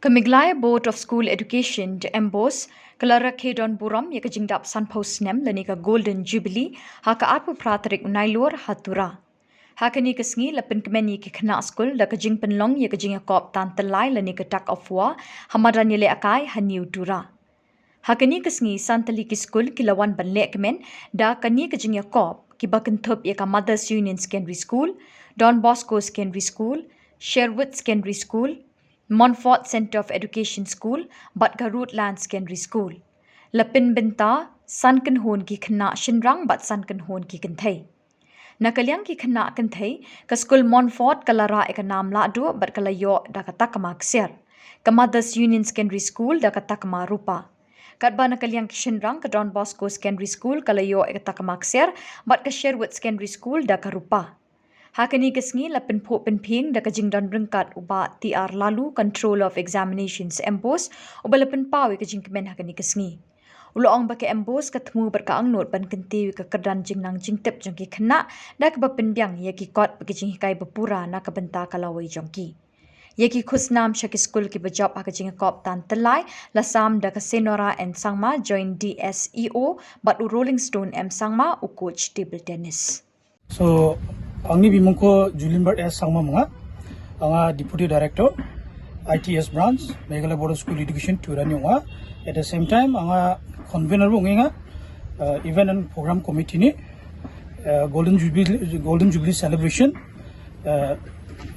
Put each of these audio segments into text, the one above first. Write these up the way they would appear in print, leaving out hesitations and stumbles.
Meghalaya Board of School Education de Mbose Rakhe don buram ya kajingdap sunpost nem lanika Golden Jubili haka arpu pratarik unailor Tura. Hakani kasngi lapin kemeni ki khna school da kajing penlong ya kajing kop tan telai lanika tak ofwa hamadan yele akai haniu Tura. Hakani kasngi santali ki school kilawan banle kemen da kani kajing kop ki bakenthop ya ka Mothers Union Secondary School, Don Bosco Secondary School, Sherwood Secondary School, Montfort Centre of Education School, Batga Rootland Secondary School. Lapin Binta, Sankan Hon ki khna Shinrang bat Sankan Hon ki kanthai. Nakalyang ki khna kanthai, ka school Montfort kalara eka nam la do bat kalayo da katakama Ksiar. Ka Mothers Union Secondary School da katakama Rupa. Katba nakalyang ki Shinrang ka Don Bosco Secondary School kalayo eka takama Ksiar, bat ka Sherwood Secondary School da ka Rupa. Hakani kasngi lapin po penping da kajing don ringkat uba TR lalu Control of Examinations Mbose uba lapin pawi kajing kemen hakani kasngi. Uloong bake Mbose katemu berkaang not ban kentiwi ke kerdan jing nang jing tep jongki kena da ke bapindyang yaki kot bakijing hikai bapura na kabenta kalawai jongki. Yaki khusnam shaki school ki bajab hakajing kop tan telai lasam da ke Senora and Sangma join DSEO bat u Rolling Stone M Sangma u coach table tennis. So Angni bimungko Julimber S Sangma mga anga Deputy Director ITS Branch Meghalaya Board of School Education Tura nga. At the same time anga convener bunga event and program committee ni Golden Jubilee celebration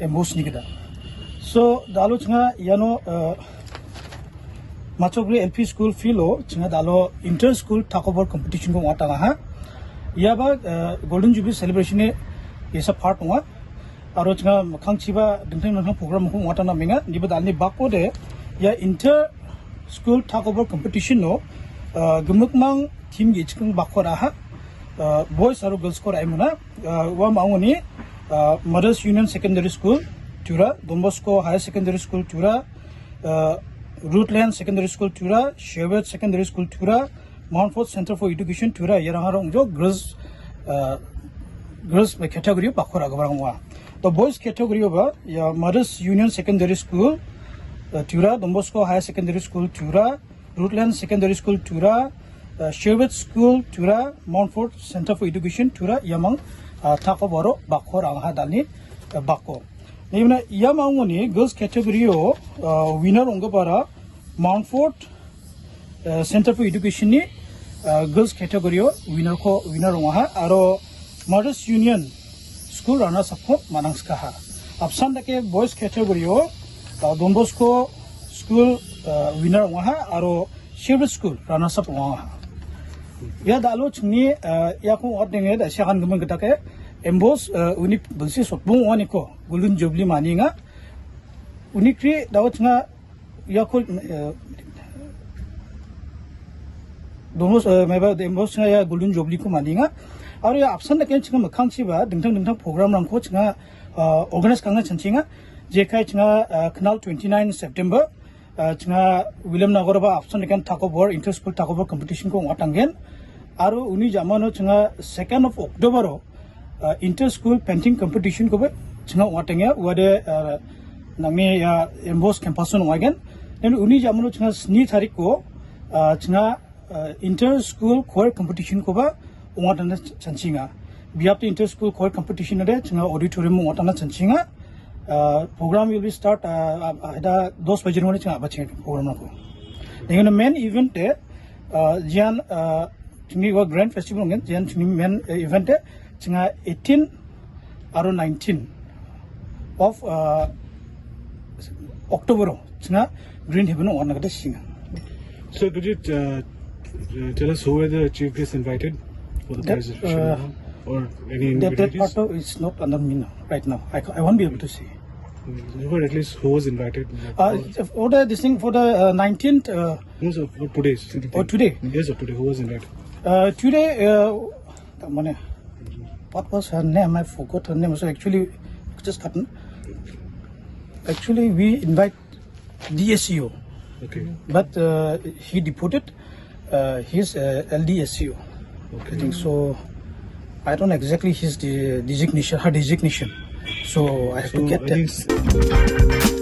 Mbose ni kita. So dalo chinga yano Machogre LP School filo chinga dalo inter school takeover competition ko ngata ha. Yaba Golden Jubilee celebration ni isa part nga aro chinga khangchiba dingthang program ko ngata na minga niba dalni bakko de ya inter school takeover competition no gumukmang team gi chikung bakko ra ha boys aro girls ko ra imuna wa maungoni Mothers Union Secondary School Tura, Don Bosco Higher Secondary School Tura, Rootland Secondary School Tura, Sherwood Secondary School Tura, Montfort Centre for Education Tura yarang jo girls category bakora gabarangwa. The boys category ba ya Mothers Union Secondary School Tura, Don Bosco Higher Secondary School Tura, Rootland Secondary School Tura, Sherwood School Tura, Montfort Centre for Education Tura yamang takoboro bakora ang hadani bako. Even Yamangoni girls category winner onga para Montfort Center for Education ni girls category winner onga aro Mothers Union School rana sapko manangska ha. Absan dake boys category Don Bosco School winner onga aro Sherwood School rana sap onga. Ya dalo chni ya ko ordenge da shakan gumen gitake Mbose unik belsi sotbung waniko Golden Jubilee mani nga unikri dawat nga yakul domos meba Mbose nga ya Golden Jubilee ko mani nga aro ya absan daken chinga makhangchi ba dingtang program rang ko chinga organize kanga chanchinga jekai chinga canal 29 September chinga William Nagor ba absan daken takeover inter school takeover competition ko ngatangen aro uni jamano chinga 2nd of October inter school painting competition ko ba chinga watengya wade nangni ya Mbose campus no again then uni jamuno chinga sni tarik ko chinga inter school choir competition ko ba watana chanchinga biap inter school choir competition de chinga auditorium watana chanchinga program will be start ada 2 baje no chinga bache program ko then main event de jan chingi wa grand festival ngen jan chingi main event de chinga 18 or 19 of October chinga Green Haven on the singa. So could you tell us who were the chief guests invited for the prize or any that part is not under me now, right now. I won't be able to say. Or at least who was invited? For this thing for the 19th. No, sir, for today's. Or today? Yes, sir, today. Who was invited? Today, what was her name? I forgot her name. So actually, just cut. Actually, we invite DSEO. Okay. But he deported his LDSEO. Okay. I think so. I don't know exactly his designation, her designation. So I have to get that.